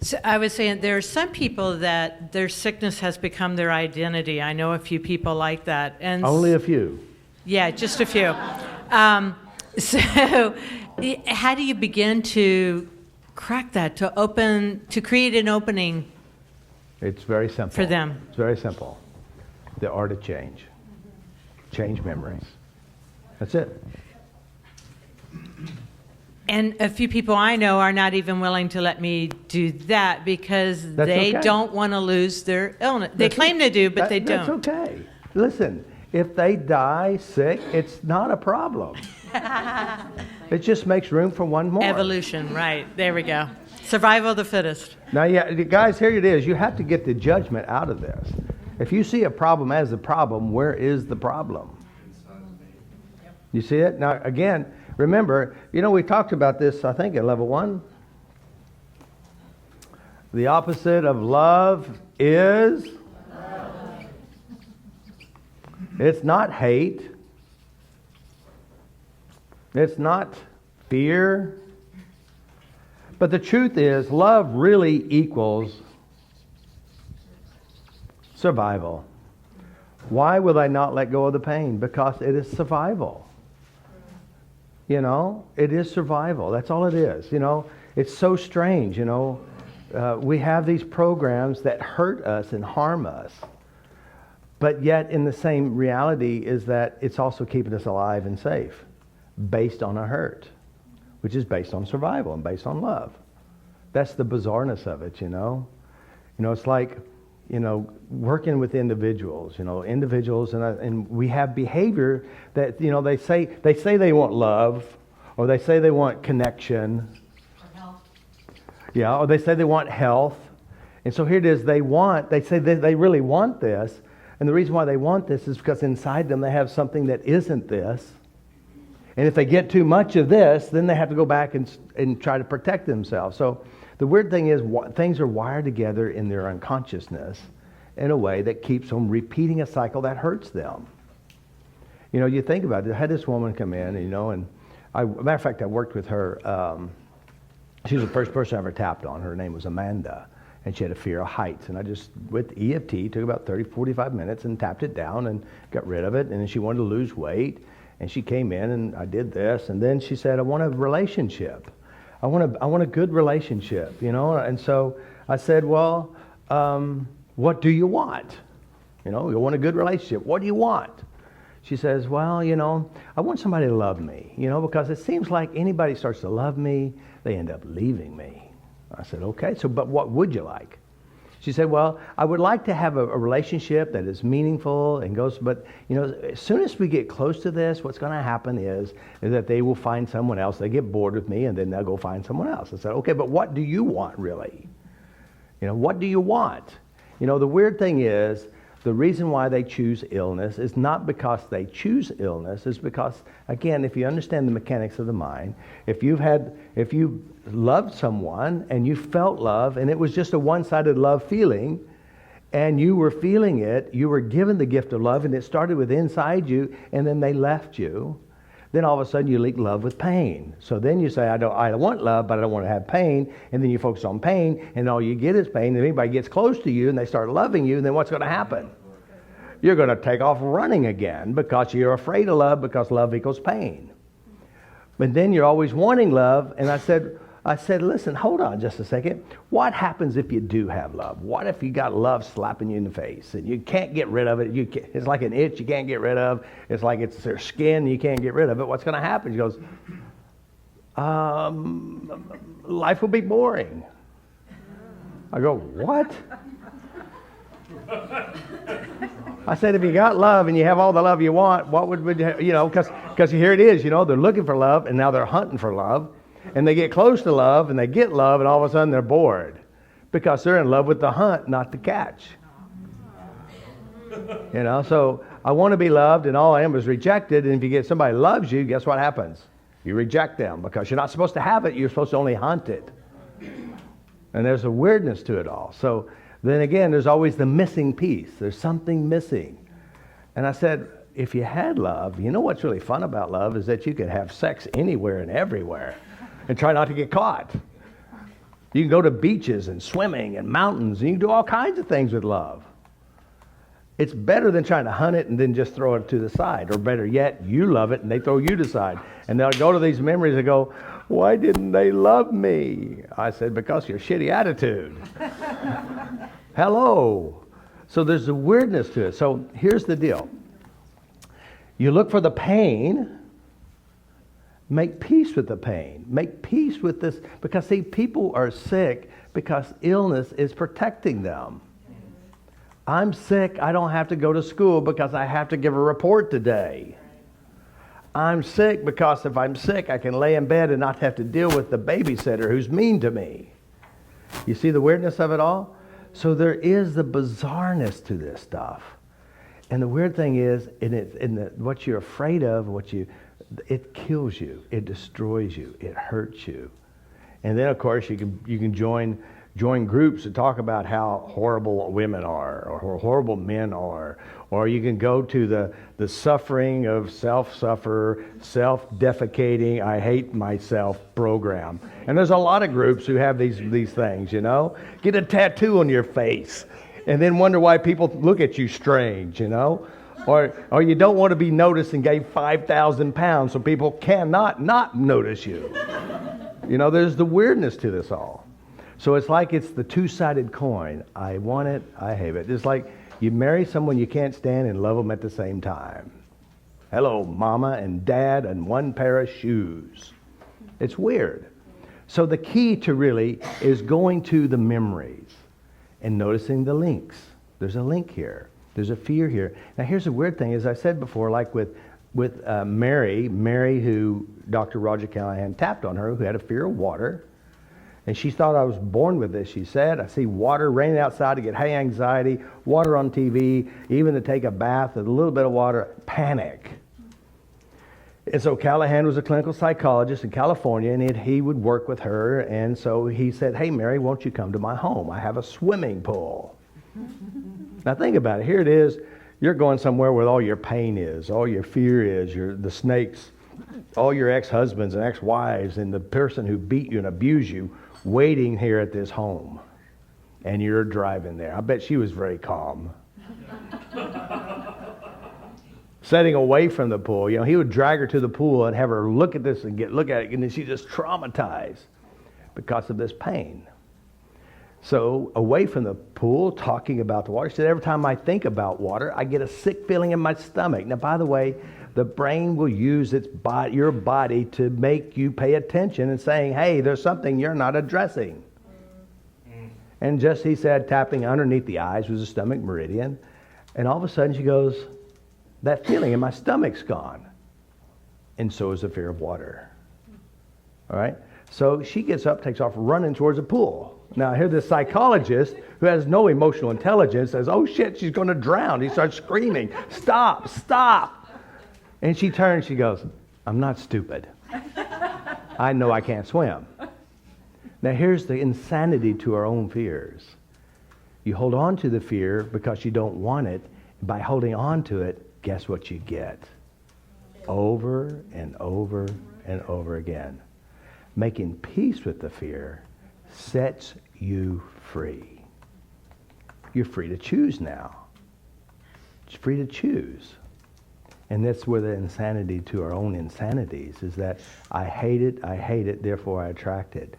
So I was saying there are some people that their sickness has become their identity. I know a few people like that. And Only a few. Yeah, just a few. So how do you begin to crack that, to create an opening It's very simple. for them? It's very simple. The art of change. Change memories. That's it. And a few people I know are not even willing to let me do that because That's they okay. don't want to lose their illness. They claim they do, but they don't. That's okay. Listen, if they die sick, it's not a problem. It just makes room for one more. Evolution, right. There we go. Survival of the fittest. Now, yeah, guys, here it is. You have to get the judgment out of this. If you see a problem as a problem, where is the problem? You see it? Now, again, remember, we talked about this, I think, at level 1. The opposite of love is? It's not hate. It's not fear. But the truth is, love really equals survival. Why will I not let go of the pain? Because it is survival. It is survival. That's all it is. It's so strange, we have these programs that hurt us and harm us. But yet in the same reality is that it's also keeping us alive and safe based on a hurt, which is based on survival and based on love. That's the bizarreness of it, It's like, working with individuals, and we have behavior that, they say they want love, or they say they want connection. Or health. Yeah, or they say they want health. And so here it is, they say they really want this. And the reason why they want this is because inside them they have something that isn't this. And if they get too much of this, then they have to go back and try to protect themselves. So the weird thing is things are wired together in their unconsciousness in a way that keeps them repeating a cycle that hurts them. You think about it. I had this woman come in, and matter of fact, I worked with her. She was the first person I ever tapped on. Her name was Amanda. And she had a fear of heights. And I just, with EFT, took about 30, 45 minutes and tapped it down and got rid of it. And then she wanted to lose weight. And she came in and I did this. And then she said, I want a relationship. I want a good relationship, And so I said, well, what do you want? You want a good relationship. What do you want? She says, well, I want somebody to love me, because it seems like anybody starts to love me, they end up leaving me. I said, okay, but what would you like? She said, well, I would like to have a relationship that is meaningful and goes, but, as soon as we get close to this, what's going to happen is that they will find someone else. They get bored with me, and then they'll go find someone else. I said, okay, but what do you want, really? What do you want? The weird thing is, the reason why they choose illness is not because they choose illness, it's because, again, if you understand the mechanics of the mind, if you loved someone and you felt love and it was just a one-sided love feeling and you were feeling it, you were given the gift of love and it started with inside you and then they left you, then all of a sudden you link love with pain. So then you say, I don't want love, but I don't want to have pain. And then you focus on pain, and all you get is pain. And if anybody gets close to you and they start loving you, then what's going to happen? You're going to take off running again because you're afraid of love, because love equals pain. But then you're always wanting love. And I said, listen, hold on just a second. What happens if you do have love? What if you got love slapping you in the face and you can't get rid of it? It's like an itch you can't get rid of. It's like it's their skin, you can't get rid of it. What's going to happen? She goes, life will be boring. I go, what? I said, if you got love and you have all the love you want, what would because here it is, they're looking for love and now they're hunting for love. And they get close to love and they get love and all of a sudden they're bored because they're in love with the hunt, not the catch. So I want to be loved and all I am is rejected. And if you get somebody who loves you, guess what happens? You reject them because you're not supposed to have it. You're supposed to only hunt it. And there's a weirdness to it all. So then again, there's always the missing piece. There's something missing. And I said, if you had love, what's really fun about love is that you can have sex anywhere and everywhere and try not to get caught. You can go to beaches and swimming and mountains, and you can do all kinds of things with love. It's better than trying to hunt it and then just throw it to the side. Or better yet, you love it and they throw you to the side. And they'll go to these memories and go, why didn't they love me? I said, because of your shitty attitude. Hello. So there's a weirdness to it. So here's the deal. You look for the pain. Make peace with the pain. Make peace with this. Because, see, people are sick because illness is protecting them. I'm sick. I don't have to go to school because I have to give a report today. I'm sick because if I'm sick, I can lay in bed and not have to deal with the babysitter who's mean to me. You see the weirdness of it all? So there is the bizarreness to this stuff. And the weird thing is, what you're afraid of, it kills you, it destroys you, it hurts you. And then, of course, you can join groups to talk about how horrible women are, or how horrible men are, or you can go to the suffering of self-suffer, self-defecating, I hate myself program. And there's a lot of groups who have these things, you know. Get a tattoo on your face, and then wonder why people look at you strange, you know. Or you don't want to be noticed and gain 5,000 pounds so people cannot not notice you. You know, there's the weirdness to this all. So it's like it's the two-sided coin. I want it, I hate it. It's like you marry someone you can't stand and love them at the same time. Hello, mama and dad and one pair of shoes. It's weird. So the key to really is going to the memories and noticing the links. There's a link here. There's a fear here. Now here's the weird thing, as I said before, like with Mary, who Dr. Roger Callahan tapped on her, who had a fear of water. And she thought I was born with this, she said. I see water raining outside to get hay anxiety, water on TV, even to take a bath with a little bit of water, panic. And so Callahan was a clinical psychologist in California, and he would work with her. And so he said, hey, Mary, won't you come to my home? I have a swimming pool. Now think about it. Here it is. You're going somewhere where all your pain is, all your fear is, the snakes, all your ex-husbands and ex-wives, and the person who beat you and abused you waiting here at this home. And you're driving there. I bet she was very calm. Setting away from the pool. You know, he would drag her to the pool and have her look at this and look at it, and then she's just traumatized because of this pain. So away from the pool, talking about the water. She said, every time I think about water, I get a sick feeling in my stomach. Now, by the way, the brain will use your body to make you pay attention and saying, hey, there's something you're not addressing. And just, he said, tapping underneath the eyes was the stomach meridian. And all of a sudden she goes, that feeling in my stomach's gone. And so is the fear of water. All right? So she gets up, takes off running towards the pool. Now, here this psychologist who has no emotional intelligence says, oh shit, she's going to drown. He starts screaming, stop, stop. And she turns, she goes, I'm not stupid. I know I can't swim. Now, here's the insanity to our own fears. You hold on to the fear because you don't want it. By holding on to it, guess what you get? Over and over and over again. Making peace with the fear sets you free. You're free to choose now. It's free to choose. And that's where the insanity to our own insanities is that I hate it, therefore I attract it.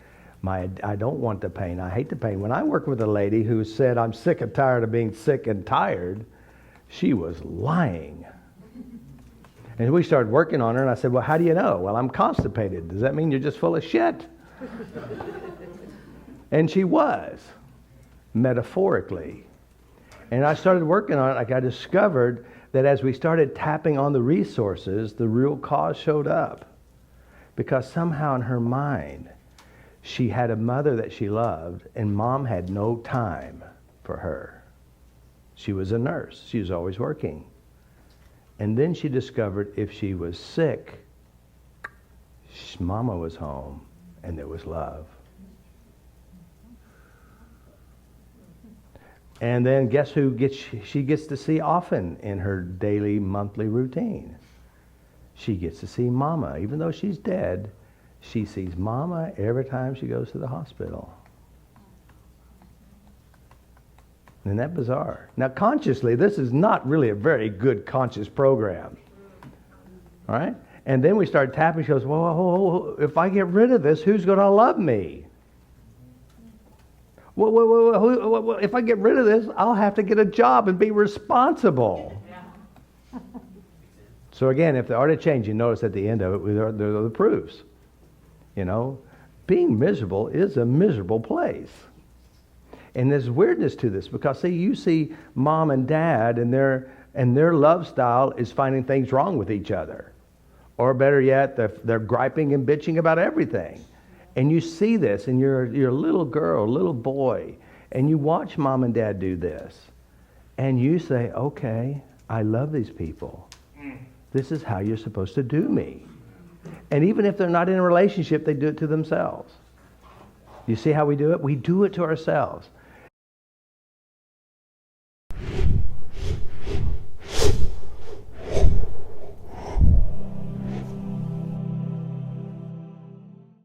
I don't want the pain, I hate the pain. When I worked with a lady who said, I'm sick and tired of being sick and tired, she was lying. And we started working on her, and I said, well, how do you know? Well, I'm constipated. Does that mean you're just full of shit? And she was, metaphorically. And I started working on it, like I discovered that as we started tapping on the resources, the real cause showed up. Because somehow in her mind, she had a mother that she loved, and mom had no time for her. She was a nurse. She was always working. And then she discovered if she was sick, mama was home, and there was love. And then guess who she gets to see often in her daily, monthly routine? She gets to see mama. Even though she's dead, she sees mama every time she goes to the hospital. Isn't that bizarre? Now, consciously, this is not really a very good conscious program. All right? And then we start tapping. She goes, well, if I get rid of this, who's going to love me? Well, if I get rid of this, I'll have to get a job and be responsible. Yeah. So again, if the art of change, you notice at the end of it, there are the proofs. You know, being miserable is a miserable place. And there's weirdness to this because, see, you see mom and dad and their love style is finding things wrong with each other. Or better yet, they're griping and bitching about everything. And you see this, and you're a little girl, little boy, and you watch mom and dad do this. And you say, okay, I love these people. This is how you're supposed to do me. And even if they're not in a relationship, they do it to themselves. You see how we do it? We do it to ourselves.